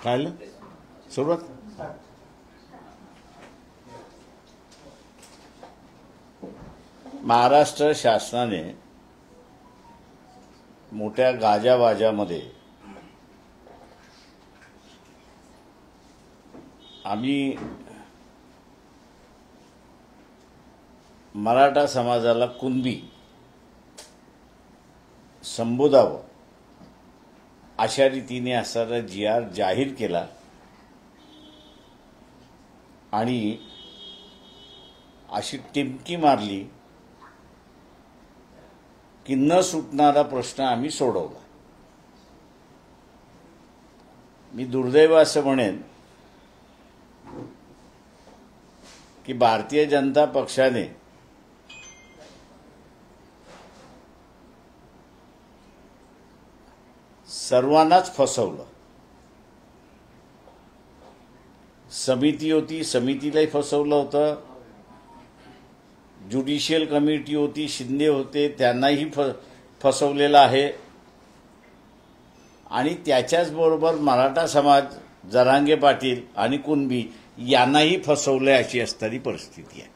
काय सुरुवात महाराष्ट्र शासनाने मोठ्या गाजावाजामध्ये आम्ही मराठा समाजाला कुणबी संबोधावं अशा रीतीने असणारा जी.आर. जाहीर केला आणि अशी टिमकी मारली की न सुटणारा प्रश्न आम्ही सोडवला. मी दुर्दैव असं म्हणेन की भारतीय जनता पक्षाने सर्वांनाच फसवलं. समिती होती, समितीलाही फसवलं होतं. ज्युडिशियल कमिटी होती, शिंदे होते, त्यांनाही फसवलेलं आहे. आणि त्याच्याच बरोबर मराठा समाज, जरांगे पाटील आणि कुणबी यांनाही फसवले अशी असणारी परिस्थिती आहे.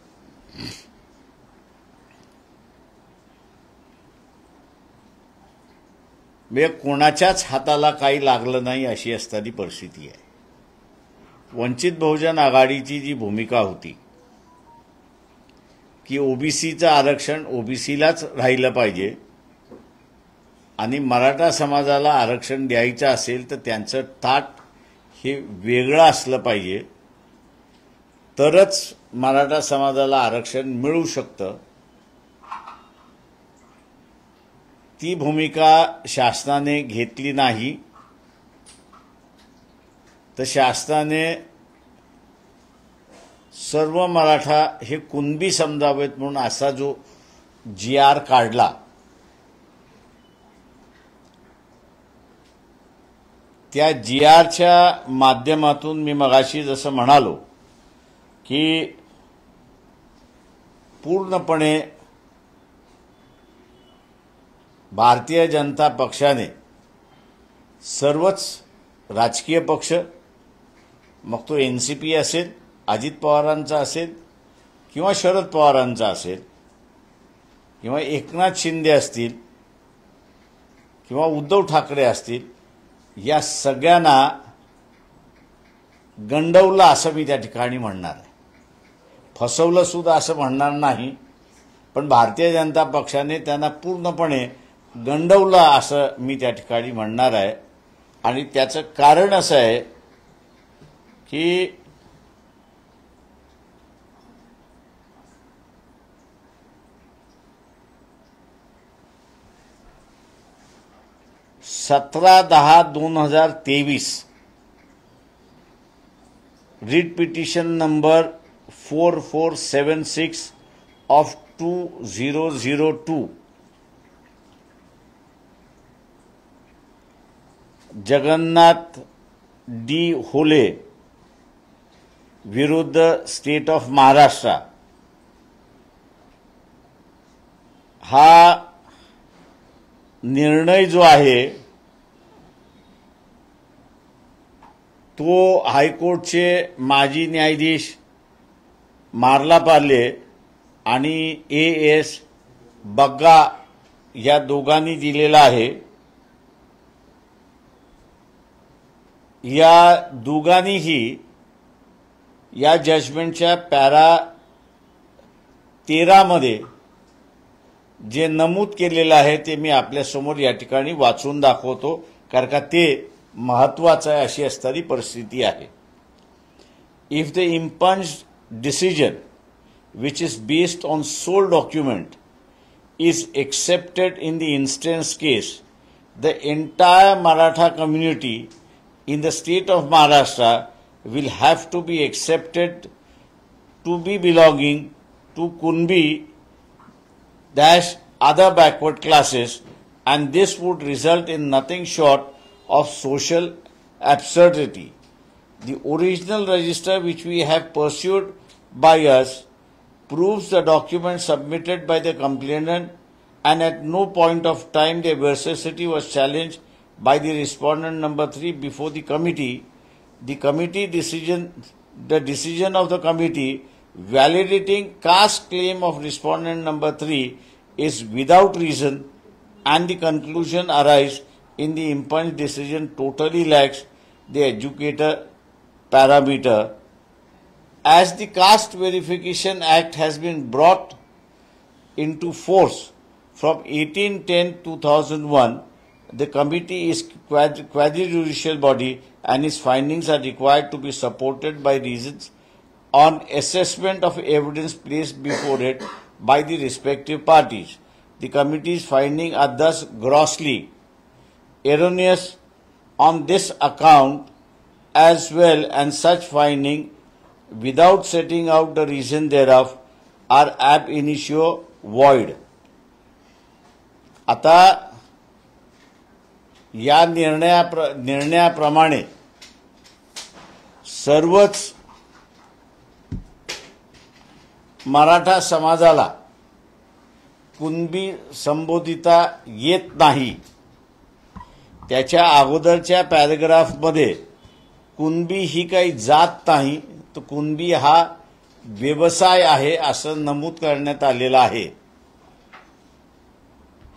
म्हणजे कोणाच्याच हाताला काही लागलं नाही अशी असणारी परिस्थिती आहे. वंचित बहुजन आघाडीची जी भूमिका होती की ओबीसीचं आरक्षण ओबीसीलाच राहिलं पाहिजे आणि मराठा समाजाला आरक्षण द्यायचं असेल तर त्यांचं ताट हे वेगळं असलं पाहिजे, तरच मराठा समाजाला आरक्षण मिळू शकतं. ती भूमिका शासनाने घेतली नाही. तर शासनाने सर्व मराठा हे कुणबी समजावेत म्हणून असा जो जी.आर. काढला, त्या जी.आर.च्या माध्यमातून मी मगाशी जसं म्हणालो की पूर्णपणे भारतीय जनता पक्षाने सर्वच राजकीय पक्ष, मग तो एनसीपी असेल, अजित पवारांचा असेल किंवा शरद पवारांचा असेल किंवा एकनाथ शिंदे असतील किंवा उद्धव ठाकरे असतील, या सगळ्यांना गंडवलं असं मी त्या ठिकाणी म्हणणार आहे. फसवलं सुद्धा असं म्हणणार नाही, पण भारतीय जनता पक्षाने त्यांना पूर्णपणे गंडवलं असं मी त्या ठिकाणी म्हणणार आहे. आणि त्याचं कारण असं आहे की (17/10/2023) writ petition number 4476 of 2002 Jagannath D Hole विरुद्ध स्टेट ऑफ महाराष्ट्र हा निर्णय जो आहे तो हायकोर्टचे माजी न्यायाधीश मार्लापाले आणि ए.एस. बग्गा या दोघांनी दिलेला आहे. या दोघांनीही या जजमेंटच्या पॅरा 13 मध्ये जे नमूद केलेलं आहे ते मी आपल्यासमोर या ठिकाणी वाचून दाखवतो, कारण का ते महत्त्वाचं आहे अशी असणारी परिस्थिती आहे. If the impugned decision which is based on sole document is accepted in the instance case, the entire Maratha community in the state of Maharashtra will have to be accepted to be belonging to Kunbi dash other backward classes, and this would result in nothing short of social absurdity. The original register which we have pursued by us proves the document submitted by the complainant and at no point of time their veracity was challenged by the respondent number 3 before the committee. The decision of the committee validating caste claim of respondent number 3 is without reason, and the conclusion arise in the impunged decision totally lacks the educator parameter. As the Caste Verification Act has been brought into force from 1810-2001, the committee is quasi-judicial body and its findings are required to be supported by reasons on assessment of evidence placed before it by the respective parties. The committee's findings are thus grossly erroneous on this account as well, and such finding, without setting out the reason thereof, are ab initio void. आता या निर्णयाप्रमाणे सर्वच मराठा समाजाला कुणबी संबोधिता येत नाही. त्याच्या अगोदरच्या पॅराग्राफमध्ये कुणबी ही काही जात नाही, तर कुणबी हा व्यवसाय आहे असं नमूद करण्यात आलेलं आहे.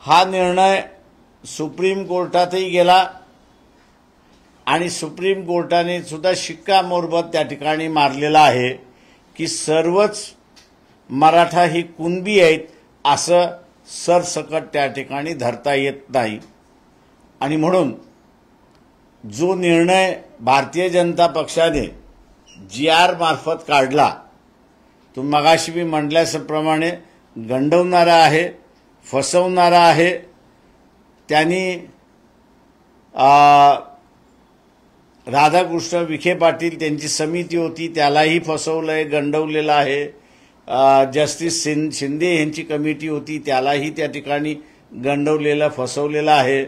हा निर्णय सुप्रीम कोर्टातही गेला आणि सुप्रीम कोर्टाने सुद्धा शिक्कामोर्तब त्या ठिकाणी मारलेला आहे की सर्वच मराठा ही कुणबी आहेत असं सरसकट त्या ठिकाणी धरता येत नाही. आणि म्हणून जो निर्णय भारतीय जनता पक्षाने GR मार्फत काढला तो मगाशी मी म्हटल्याप्रमाणे गंडवणारा आहे, फसवणारा आहे. त्यांनी राधाकृष्ण विखे पाटील त्यांची समिती होती त्यालाही फसवलंय, गंडवलेलं आहे. जस्टिस शिंदे यांची कमिटी होती त्यालाही त्या ठिकाणी गंडवलेलं, फसवलेलं आहे.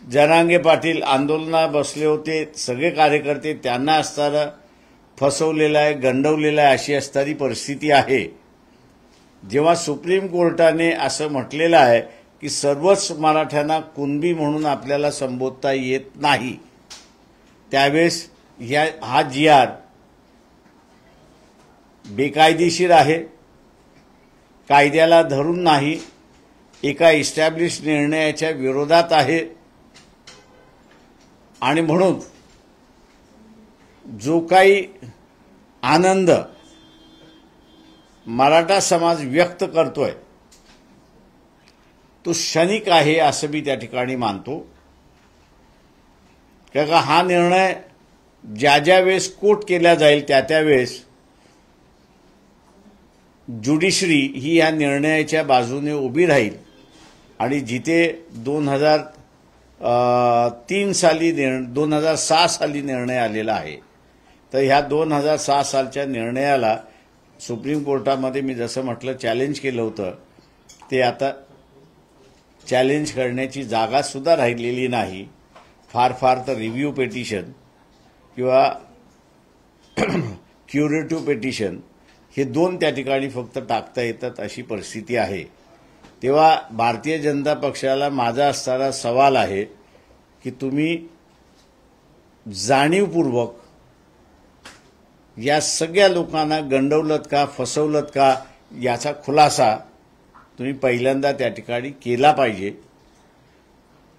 जरांगे पाटील आंदोलनात बसले होते, सगळे कार्यकर्ते त्यांना असताना फसवलेलं आहे, गंडवलेलं आहे, अशी असणारी परिस्थिती आहे. जेव्हा सुप्रीम कोर्टाने असं म्हटलेलं आहे की सर्वच मराठ्यांना कुणबी म्हणून आपल्याला संबोधता येत नाही, त्यावेळेस हा GR बेकायदेशीर आहे, कायद्याला धरून नाही, एका इस्टॅब्लिश निर्णयाच्या विरोधात आहे. आणि म्हणून जो काही आनंद मराठा समाज व्यक्त करतोय तो क्षणिक आहे असं मी त्या ठिकाणी मानतो. कारण हा निर्णय ज्या ज्या वेळेस कोर्ट केला जाईल त्या त्यावेळेस ज्युडिशरी ही या निर्णयाच्या बाजूने उभी राहील. आणि जिथे 2006 साली निर्णय आलेला आहे, तर ह्या 2006 सालच्या निर्णयाला सुप्रीम कोर्टामध्ये मी जसं म्हटलं चॅलेंज केलं होतं, ते आता चॅलेंज करण्याची जागा सुद्धा राहिलेली नाही. फार फार तर रिव्ह्यू पिटिशन किंवा क्युरेटिव्ह पिटिशन हे 2 त्या ठिकाणी फक्त टाकता येतात अशी परिस्थिती आहे. तेव्हा भारतीय जनता पक्षाला माझा असणारा सवाल आहे की तुम्ही जाणीवपूर्वक या सगळ्या लोकांना गंडवलत का, फसवलत का, याचा खुलासा तुम्ही पहिल्यांदा त्या ठिकाणी केला पाहिजे.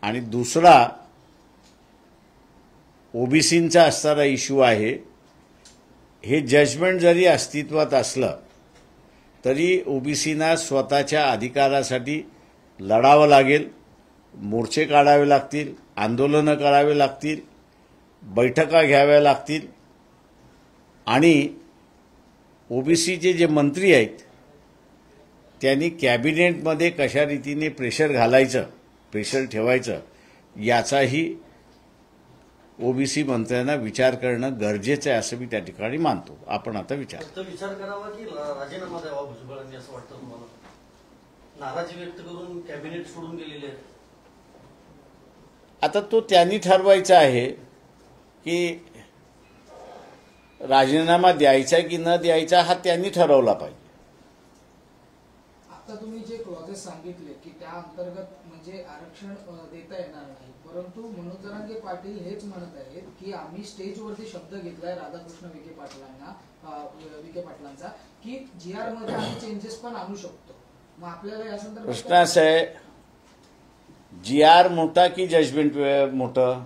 आणि दुसरा ओबीसींचा असणारा इश्यू आहे. हे जजमेंट जरी अस्तित्वात असलं तरी ओबीसींना स्वतःच्या अधिकारासाठी लढावं लागेल, मोर्चे काढावे लागतील, आंदोलनं करावे लागतील, बैठका घ्याव्या लागतील. आणि ओबीसीचे जे मंत्री आहेत त्यांनी कॅबिनेटमध्ये कशा रीतीने प्रेशर घालायचं, प्रेशर ठेवायचं, याचाही ओबीसी मंत्र्यांना विचार करणं गरजेचं आहे असं मी त्या ठिकाणी मानतो. आपण आता विचार करावा की राजीनामा द्यावा भुजबळांनी असं वाटतं तुम्हाला? नाराजी व्यक्त करून कॅबिनेट सोडून गेलेले आहेत. आता तो त्यांनी ठरवायचा आहे की राजीनामा द्यायचा की न द्यायचा, हा त्यांनी ठरवला पाहिजे. आता तुम्ही जे क्लॉजेस सांगितले की त्या अंतर्गत म्हणजे आरक्षण देता येणार नाही, परंतु मनोज जरांगे पाटील हेच म्हणत आहेत की आम्ही स्टेजवरती शब्द घेतलाय राधाकृष्ण विखे पाटलांचा की GR मध्ये आम्ही चेंजेस पण आणू शकतो. मग आपल्याला या संदर्भात प्रश्न असा आहे, GR मोठा की जजमेंट मोठं?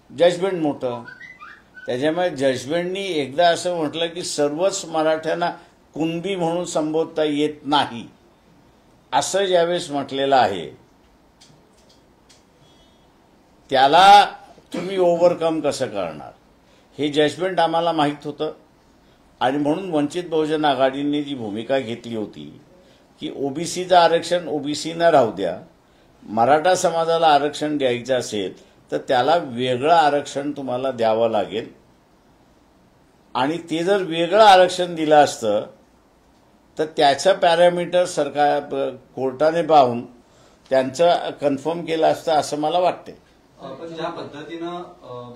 जजमेंट मोठं. त्याच्यामुळे जजमेंटनी एकदा असं म्हटलं की सर्वच मराठ्यांना कुणबी म्हणून संबोधता येत नाही, असं ज्यावेळेस म्हटलेलं आहे त्याला तुम्ही ओव्हरकम कसं करणार? हे जजमेंट आम्हाला माहीत होतं आणि म्हणून वंचित बहुजन आघाडीने जी भूमिका घेतली होती की ओबीसीचं आरक्षण ओबीसीना राहू द्या, मराठा समाजाला आरक्षण द्यायचं असेल तर त्याला वेगळं आरक्षण तुम्हाला द्यावं लागेल आणि ते जर वेगळं आरक्षण दिलं असतं तर त्याचं पॅरामीटर सरकार कोर्टाने पाहून त्यांचं कन्फर्म केलं असतं असं मला वाटते. पण ज्या पद्धतीनं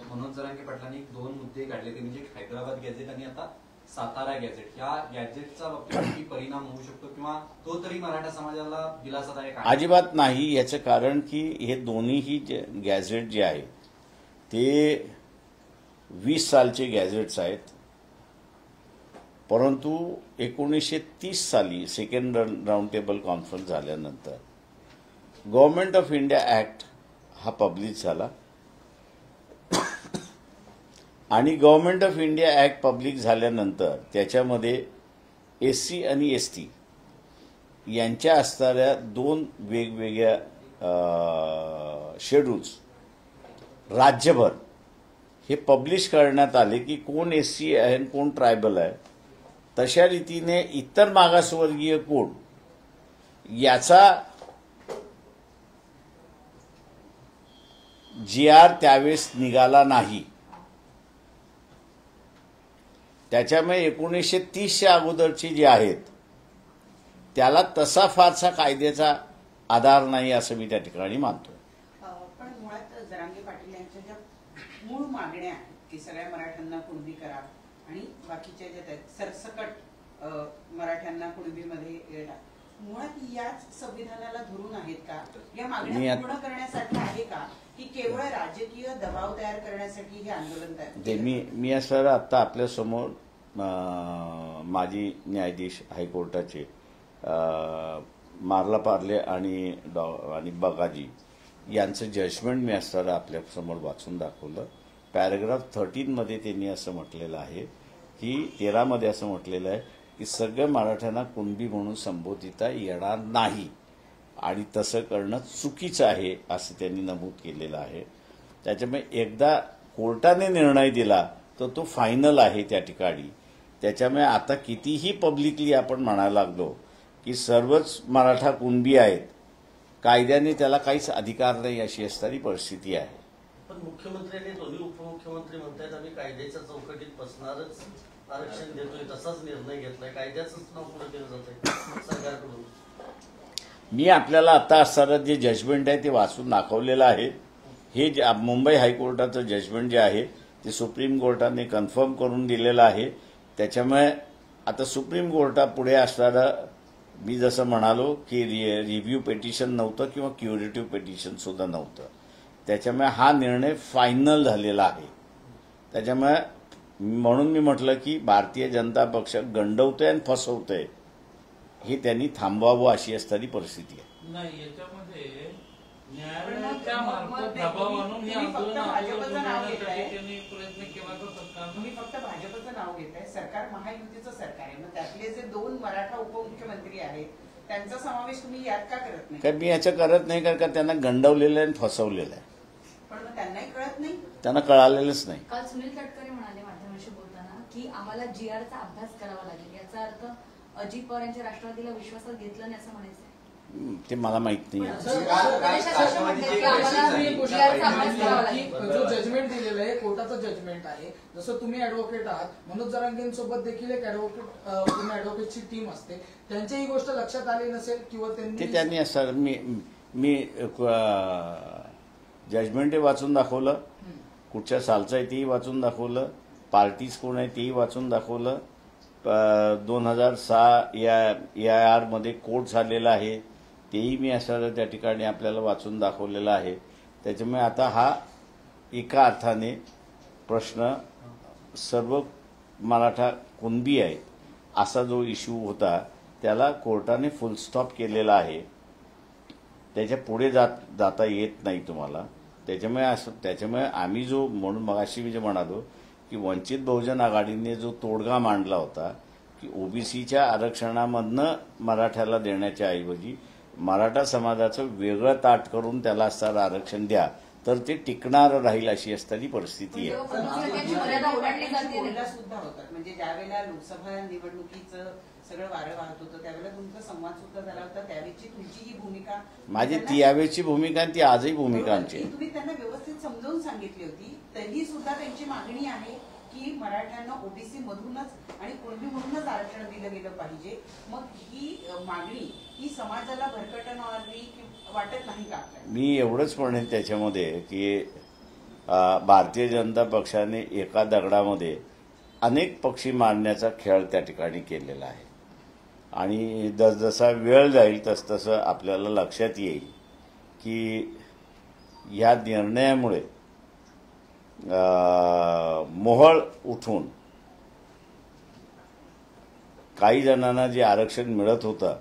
मनोज जरांगे पाटलांनी 2 मुद्दे काढले ते म्हणजे हैदराबाद गॅझेट आणि आता सातारा गॅझेट, या गॅझेटचा बाबतीत परिणाम होऊ शकतो किंवा तो तरी मराठा समाजाला दिलासादायक आहे? अजिबात नाही. याचं कारण की हे दोन्हीही गॅझेट जे आहे ते 20 सालचे गॅझेट्स आहेत, परंतु 1930 साली सेकंड राऊंड टेबल कॉन्फरन्स झाल्यानंतर गव्हर्नमेंट ऑफ इंडिया ऍक्ट हा पब्लिश झाला आणि government of India act public झाल्यानंतर त्याच्यामध्ये SC आणि ST यांच्या असणाऱ्या 2 वेगवेगळ्या शेड्यूल्स राज्यभर हे पब्लिश करण्यात आले की कोण SC आहे आणि कोण ट्रायबल आहे. तशा रीतीने इतर मागासवर्गीय कोण याचा GR त्यावेळेस निघाला नाही. त्याच्यामुळे 1930च्या अगोदरची जी आहेत त्याला तसा फारसा कायद्याचा आधार नाही असं मी त्या ठिकाणी मानतो. पण मुळात जरांगे पाटील यांच्या ज्या मूळ मागण्या आहेत की सगळ्या मराठ्यांना कुणबी करा आणि बाकीच्या ज्या आहेत सरसकट मराठ्यांना कुणबीमध्ये येणार, मुळात याच संविधानाला धरून आहेत का? या मागण्या पूर्ण करण्यासाठी आहे का की केवळ राजकीय दबाव तयार करण्यासाठी हे आंदोलन तयार? मी असं आता आपल्यासमोर माजी न्यायाधीश हायकोर्टाचे मार्ला पार्ले आणि बगाजी यांचं जजमेंट मी असताना आपल्यासमोर वाचून दाखवलं. पॅराग्राफ 13 मध्ये त्यांनी असं म्हटलेलं आहे की 13 मध्ये असं म्हटलेलं आहे की सगळ्या मराठ्यांना कुणबी म्हणून संबोधिता येणार नाही आणि तसं करणं चुकीचं आहे असं त्यांनी नमूद केलेलं आहे. त्याच्यामुळे एकदा कोर्टाने निर्णय दिला तर तो फायनल आहे त्या ठिकाणी. त्याच्यामुळे आता कितीही पब्लिकली आपण म्हणायला लागलो की सर्वच मराठा कुणबी आहेत, कायद्याने त्याला काहीच अधिकार नाही अशी असणारी परिस्थिती आहे. पण मुख्यमंत्र्यांनी दोन्ही उपमुख्यमंत्री म्हणतायत आम्ही कायद्याच्या चौकटीत बसणारच आरक्षण देतोय, तसाच निर्णय घेतलाय, कायद्याचंच नाव पुढे केलं जात आहे सरकारकडून. मी आपल्याला आता असताना जे जजमेंट आहे ते वाचून दाखवलेलं आहे. हे मुंबई हायकोर्टाचं जजमेंट जे आहे ते सुप्रीम कोर्टाने कन्फर्म करून दिलेलं आहे. त्याच्यामुळे आता सुप्रीम कोर्टापुढे असणारं मी जसं म्हणालो की रिव्ह्यू पिटिशन नव्हतं किंवा क्युरेटिव्ह पिटिशन सुद्धा नव्हतं. त्याच्यामुळे हा निर्णय फायनल झालेला आहे. त्याच्यामुळे म्हणून मी म्हटलं की भारतीय जनता पक्ष गंडवतोय आणि फसवतोय हे त्यांनी थांबवावं अशी असणारी परिस्थिती आहे. नाही, याच्यामध्ये न्यायालयाच्या मार्फत दबाव आणून हे आंदोलन त्यांनी प्रयत्न केला तर सरकार. तुम्ही फक्त भाजपचं नाव घेताय. सरकार महायुतीचं सरकार आहे. मग त्यातले जे 2 मराठा उपमुख्यमंत्री आहेत त्यांचा समावेश तुम्ही यात का करत नाही? कारण मी याचं करत नाही कारण का त्यांना गंडवलेलं आहे आणि फसवलेलं आहे. पण मग त्यांनाही कळत नाही. त्यांना कळालेलंच नाही. काल सुनील तटकरे म्हणाले माध्यमांशी बोलताना की आम्हाला GRचा अभ्यास करावा लागेल. याचा अर्थ अजित पवार यांच्या राष्ट्रवादीला विश्वासात घेतलं नाही असं म्हणायचं. ते मला माहित नाही. जो जजमेंट दिलेलं आहे कोर्टाचं जजमेंट आहे. जसं तुम्ही ऍडव्होकेट आहात, मनोज जरांगेंसोबत देखील एक ऍडव्होकेटची टीम असते, त्यांची ही गोष्ट लक्षात आली नसेल किंवा त्यांनी असं मी जजमेंट वाचून दाखवलं, कुठच्या सालचं आहे तेही वाचून दाखवलं, पार्टीज कोण आहे तेही वाचून दाखवलं 2006 या AIR मध्ये कोट झालेला आहे, तेही मी असं त्या ठिकाणी आपल्याला वाचून दाखवलेलं आहे. त्याच्यामुळे आता हा एका अर्थाने प्रश्न सर्व मराठा कुणबी आहे असा जो इश्यू होता त्याला कोर्टाने फुल स्टॉप केलेला आहे. त्याच्या पुढे जाता येत नाही तुम्हाला. त्याच्यामुळे आम्ही जो म्हणून मगाशी मी जे म्हणालो की वंचित बहुजन आघाडीने जो तोडगा मांडला होता की ओबीसीच्या आरक्षणामधनं मराठ्याला देण्याच्या ऐवजी मराठा समाजाचं वेगळं ताट करून त्याला असं आरक्षण द्या तर ते टिकणार राहील अशी असणारी परिस्थिती आहे. बोलला सुद्धा होतात म्हणजे ज्यावेळेला लोकसभा निवडणुकीचं सगळं वारं वाहत होतं त्यावेळेला तुमचा संवाद सुद्धा झाला होता. त्यावेळची तुमची ही भूमिका माझी ती यावेळची भूमिका आणि ती आजही भूमिका आमची आहे. तुम्ही त्यांना व्यवस्थित समजावून सांगितली होती. तरी सुद्धा त्यांची मागणी आहे की मराठ्यांना ओबीसी मधूनच आणि कुणबी म्हणूनच आरक्षण दिलं गेलं पाहिजे. मग ही मागणी ही समाजाला भरकटणारी वाटत नाही का? मी एवढंच म्हणेन त्याच्यामध्ये की भारतीय जनता पक्षाने एका दगडामध्ये अनेक पक्षी मारण्याचा खेळ त्या ठिकाणी केलेला आहे आणि जसजसा वेळ जाईल तसतसं आपल्याला लक्षात येईल की या निर्णयामुळे मोहळ उठून काही जणांना जे आरक्षण मिळत होतं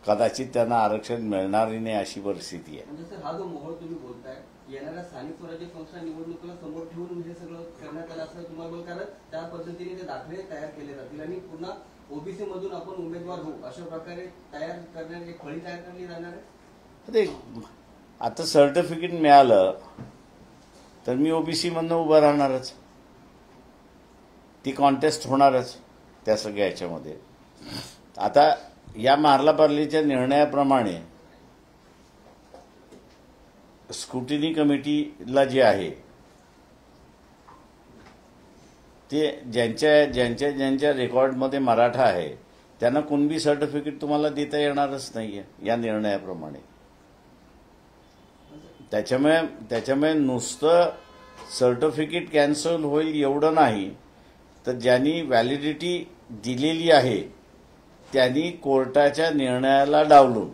कदाचित त्यांना आरक्षण मिळणारही नाही अशी परिस्थिती आहे. म्हणजे सर हा जो मोहळ तुम्ही बोलताय येणाऱ्या स्थानिक स्वराज्य संस्था निवडणुकीला समोर ठेवून हे सगळं करण्यात आलं असं तुम्हाला बोल, कारण त्या पद्धतीने ते दाखले तयार केले जातील आणि पुन्हा ओबीसी मधून आपण उमेदवार होऊ अशा प्रकारे तयार करण्यात एक फळी तयार करली जाणार आहे. आता सर्टिफिकेट मिळालं तर मी ओबीसी मधनं उभं राहणारच. ती कॉन्टेस्ट होणारच त्या सगळ्या याच्यामध्ये. आता या मार्लापार्लीच्या निर्णयाप्रमाणे स्क्रुटिनी कमिटीला जे आहे ते ज्यांच्या रेकॉर्डमध्ये मराठा आहे त्यांना कुणबी सर्टिफिकेट तुम्हाला देता येणारच नाहीये या निर्णयाप्रमाणे. त्याच्यामुळे नुसतं सर्टिफिकेट कॅन्सल होईल एवढं नाही तर ज्यांनी व्हॅलिडिटी दिलेली आहे त्यांनी कोर्टाच्या निर्णयाला डावलून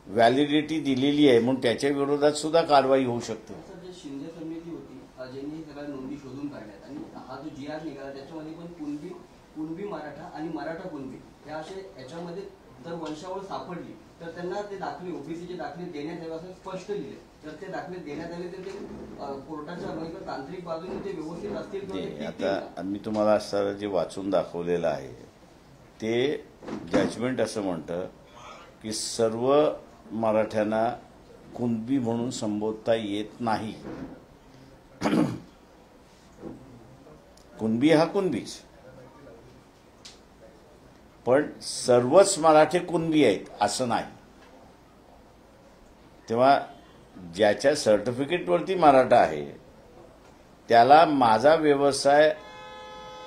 व्हॅलिडिटी दिलेली आहे म्हणून त्याच्या विरोधात सुद्धा कारवाई होऊ शकते. जे शिंदे समिती होती ज्यांनी सगळ्या नोंदी शोधून काढल्यात आणि हा जो GR निघाला त्याच्यामध्ये पण कुणबी मराठा आणि मराठा कुणबी या असे याच्यामध्ये जर वंशावळ सापडली तर त्यांना ते दाखले ओबीसीचे दाखले देण्यात यावे असं स्पष्ट लिहिले. जर ते दाखले देण्यात आले तर ते कोर्टाच्या तांत्रिक बाजूने ते व्यवस्थित असतील. आता मी तुम्हाला असं जे वाचून दाखवलेलं आहे ते जजमेंट असं म्हणतं की सर्व मराठ्यांना कुणबी म्हणून संबोधता येत नाही. कुणबी हा कुणबीच पण सर्वच मराठी कुणबी आहेत असं नाही. तेव्हा ज्याच्या सर्टिफिकेटवरती मराठा आहे त्याला माझा व्यवसाय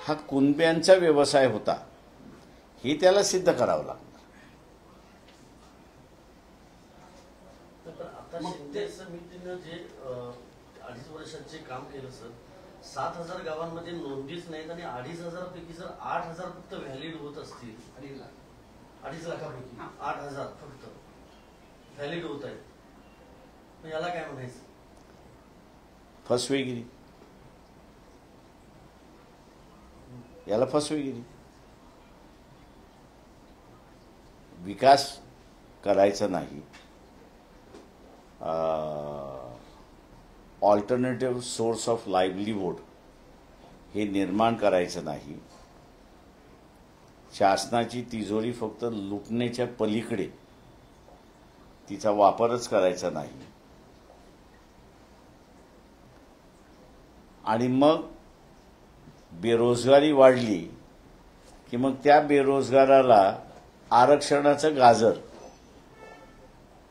हा कुणब्यांचा व्यवसाय होता हे त्याला सिद्ध करावं लागतं. आता शिंदे समितीनं जे 2.5 वर्षात जे काम केलं सर 7,000 गावांमध्ये नोंदीच नाहीत आणि 2,500 पैकी जर 8,000 फक्त व्हॅलिड होत असतील 2.5 लाखापैकी 8,000 फक्त व्हॅलिड होत आहेत मग याला काय म्हणायचं? फसवेगिरी. याला फसवेगिरी. विकास करायचा नाही. ऑल्टरनेटिव्ह सोर्स ऑफ लाईव्हलीहूड हे निर्माण करायचं नाही. शासनाची तिजोरी फक्त लुटण्याच्या पलीकडे तिचा वापरच करायचा नाही. आणि मग बेरोजगारी वाढली की मग त्या बेरोजगाराला आरक्षणाचं गाजर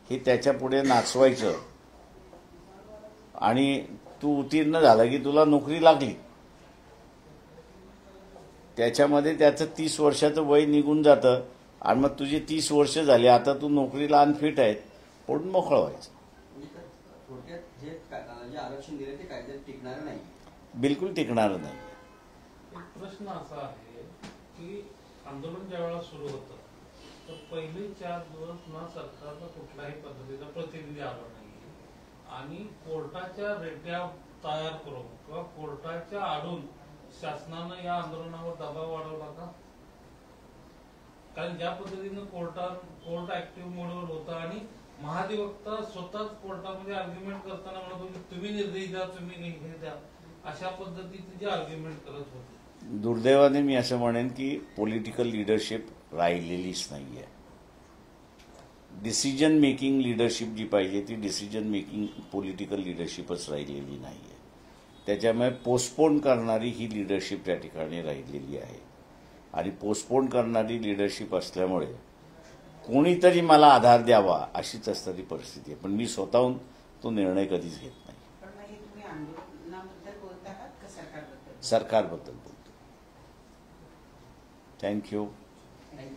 हे त्याच्या पुढे नाचवायचं आणि तू उत्तीर्ण झाला की तुला नोकरी लागली. त्याच्यामध्ये त्याचं 30 वर्षाचं वय निघून जातं आणि मग तुझे 30 वर्ष झाले आता तू नोकरीला अनफिट आहेत पडून मोकळं व्हायचं. थोडक्यात जे आरक्षण दिले ते कायद्यात टिकणार नाही. बिलकुल टिकणार नाही. एक प्रश्न असा आहे की आंदोलन ज्या वेळेला सुरू होतं तर पहिले 4 दिवस ना सरकारचा कुठल्याही पद्धतीचा प्रतिनिधी आला नाही आणि कोर्टाच्या रेट्या तयार करून किंवा कोर्टाच्या आडून शासनानं या आंदोलनावर दबाव वाढवला का? कारण ज्या पद्धतीनं कोर्ट ऍक्टिव्ह मोडवर होता आणि महाधिवक्ता स्वतःच कोर्टामध्ये आर्ग्युमेंट करताना म्हणत होते तुम्ही निर्देश द्या, तुम्ही हे द्या, अशा पद्धतीची जी आर्ग्युमेंट करत होते. दुर्दैवाने मी असं म्हणेन की पॉलिटिकल लिडरशिप राहिलेलीच नाहीये. डिसिजन मेकिंग लिडरशिप जी पाहिजे ती डिसिजन मेकिंग पॉलिटिकल लिडरशिपच राहिलेली नाहीये. त्याच्यामुळे पोस्टपोन करणारी ही लिडरशिप त्या ठिकाणी राहिलेली आहे आणि पोस्टपोन करणारी लिडरशिप असल्यामुळे कोणीतरी मला आधार द्यावा अशीच असणारी परिस्थिती आहे. पण मी स्वतःहून तो निर्णय कधीच घेत नाही. पण मग हे तुम्ही आंदोलनाबद्दल बोलत आहात का सरकारबद्दल? सरकारबद्दल बोलतो. थँक्यू. थँक्यू.